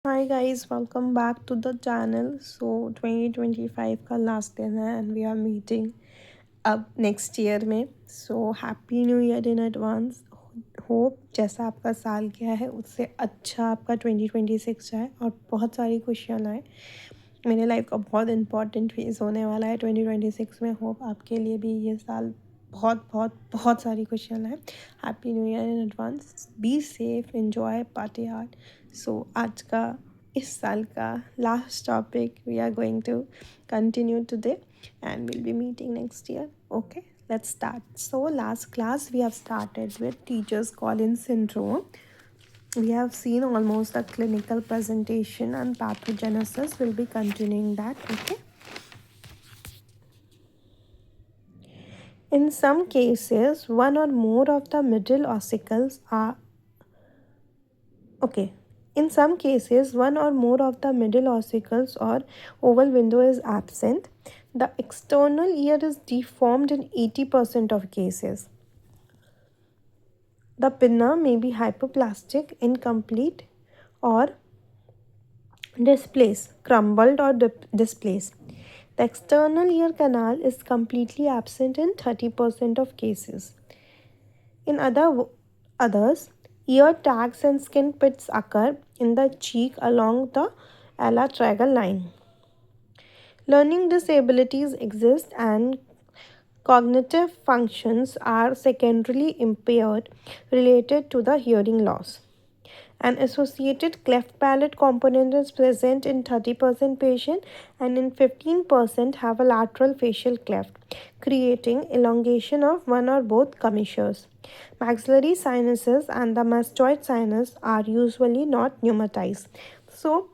Hi guys, welcome back to the channel. So 2025 का last दिन है एंड वी आर मीटिंग अब next year में. So happy new year in advance. Hope जैसा आपका साल गया है उससे अच्छा आपका 2026 जाए और बहुत सारी खुशियाँ लाए. मेरे लाइफ का बहुत इंपॉर्टेंट फेज़ होने वाला है 2026 में. होप आपके लिए भी ये साल बहुत बहुत बहुत सारी खुशियाँ लाए. Happy new year in advance. Be safe, enjoy, party hard. So आज का इस साल का last topic we are going to continue today and we'll be meeting next year. Okay, let's start. So last class we have started with teachers Collins syndrome. We have seen almost the clinical presentation and pathogenesis. We'll be continuing that. Okay. In some cases, one or more of the middle ossicles are okay. In some cases, one or more of the middle ossicles or oval window is absent. The external ear is deformed in 80% of cases. The pinna may be hypoplastic, incomplete, or displaced, crumbled, or displaced. The external ear canal is completely absent in 30% of cases. In others, ear tags and skin pits occur in the cheek along the ala tragal line. Learning disabilities exist and cognitive functions are secondarily impaired related to the hearing loss. An associated cleft palate component is present in 30% patient and in 15% have a lateral facial cleft, creating elongation of one or both commissures. Maxillary sinuses and the mastoid sinus are usually not pneumatized. So,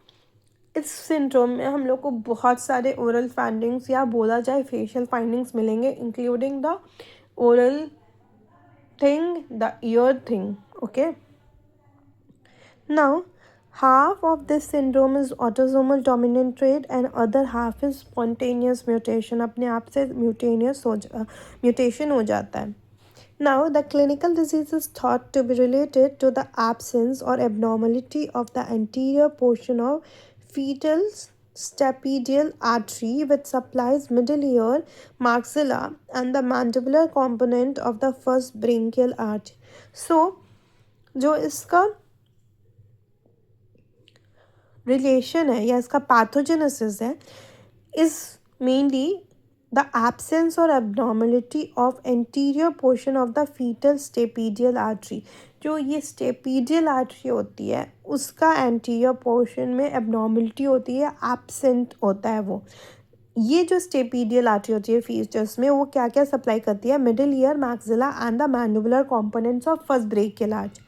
इस syndrome में हम लोग को बहुत सारे oral findings या बोला जाए फेशियल फाइंडिंग्स मिलेंगे, including the oral thing, the year thing. Okay. Now, half of this syndrome is autosomal dominant trait and other half is spontaneous mutation. अपने आप से mutation हो जाता है. Now, the clinical disease is thought to be related to the absence or abnormality of the anterior portion of fetal stapedial artery which supplies middle ear, maxilla and the mandibular component of the first branchial arch. So, जो इसका relation है या इसका pathogenesis है is mainly the absence और abnormality of anterior portion of the fetal stapedial artery. जो ये stapedial artery होती है उसका एंटीरियर पोर्शन में एबनॉर्मलिटी होती है, एब्सेंट होता है वो. ये जो स्टेपीडियल आर्टरी होती है फीचर्स में वो क्या क्या सप्लाई करती है? Middle ear, maxilla and the mandibular components of first brachial arch.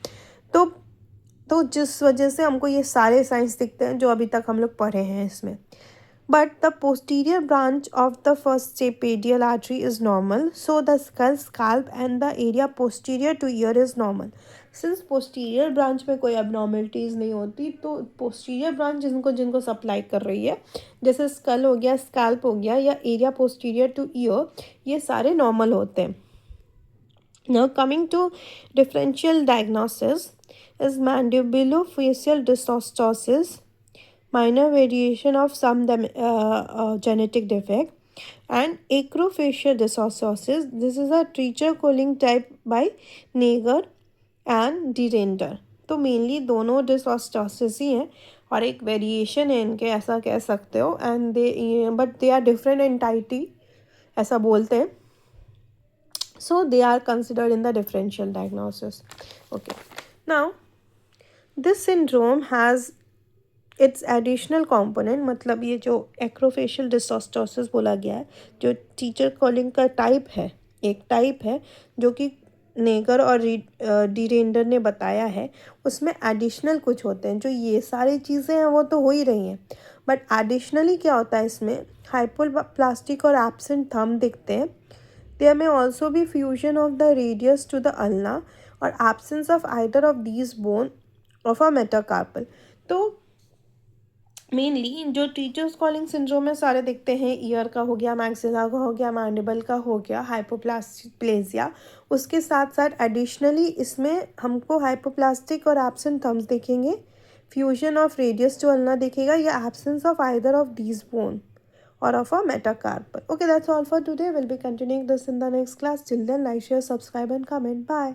तो जिस वजह से हमको ये सारे साइंस दिखते हैं जो अभी तक हम लोग पढ़े हैं इसमें. But the posterior branch of the first stapedial artery is normal, so the skull, scalp and the area posterior to ear is normal. Since posterior branch में कोई एबनॉर्मलिटीज़ नहीं होती तो पोस्टीरियर ब्रांच जिनको सप्लाई कर रही है, जैसे स्कल हो गया, स्कैल्प हो गया या एरिया पोस्टीरियर टू ईयर, ये सारे नॉर्मल होते हैं. Now coming to differential diagnosis is mandibulofacial dysostosis, minor variation of some genetic defect, and acrofacial dysostosis. This is a Treacher-Collins type by Nager and DeRender. तो mainly दोनों डिसोस्टोसिस ही हैं और एक variation है इनके, ऐसा कह सकते हो. And they are different entity ऐसा बोलते हैं. So they are considered in the differential diagnosis. Okay. Now, this syndrome has its additional component. मतलब ये जो acrofacial dysostosis बोला गया है, जो टीचर कॉलिंग का टाइप है, एक टाइप है जो कि नेगर और डीरेंडर ने बताया है, उसमें एडिशनल कुछ होते हैं. जो ये सारी चीज़ें हैं वो तो हो ही रही हैं, बट एडिशनली क्या होता है इसमें? हाइपोप्लास्टिक और एब्सेंट थंब दिखते हैं. There may also be fusion of the radius to the ulna or absence of either of these bone of a metacarpal. तो मेनली जो टीचर्स कॉलिंग सिंड्रोम में सारे दिखते हैं, ईयर का हो गया, मैक्सिला का हो गया, मैंडिबल का हो गया, हाइपोप्लासिया, उसके साथ साथ एडिशनली इसमें हमको हाइपोप्लास्टिक और एब्सेंट थम्स दिखेंगे, फ्यूजन ऑफ रेडियस जो अल्ना दिखेगा, या absence of either of these bone or of a metacarpal. Okay, that's all for today. We'll be continuing this in the next class. Till then, like, share, subscribe, and comment. Bye.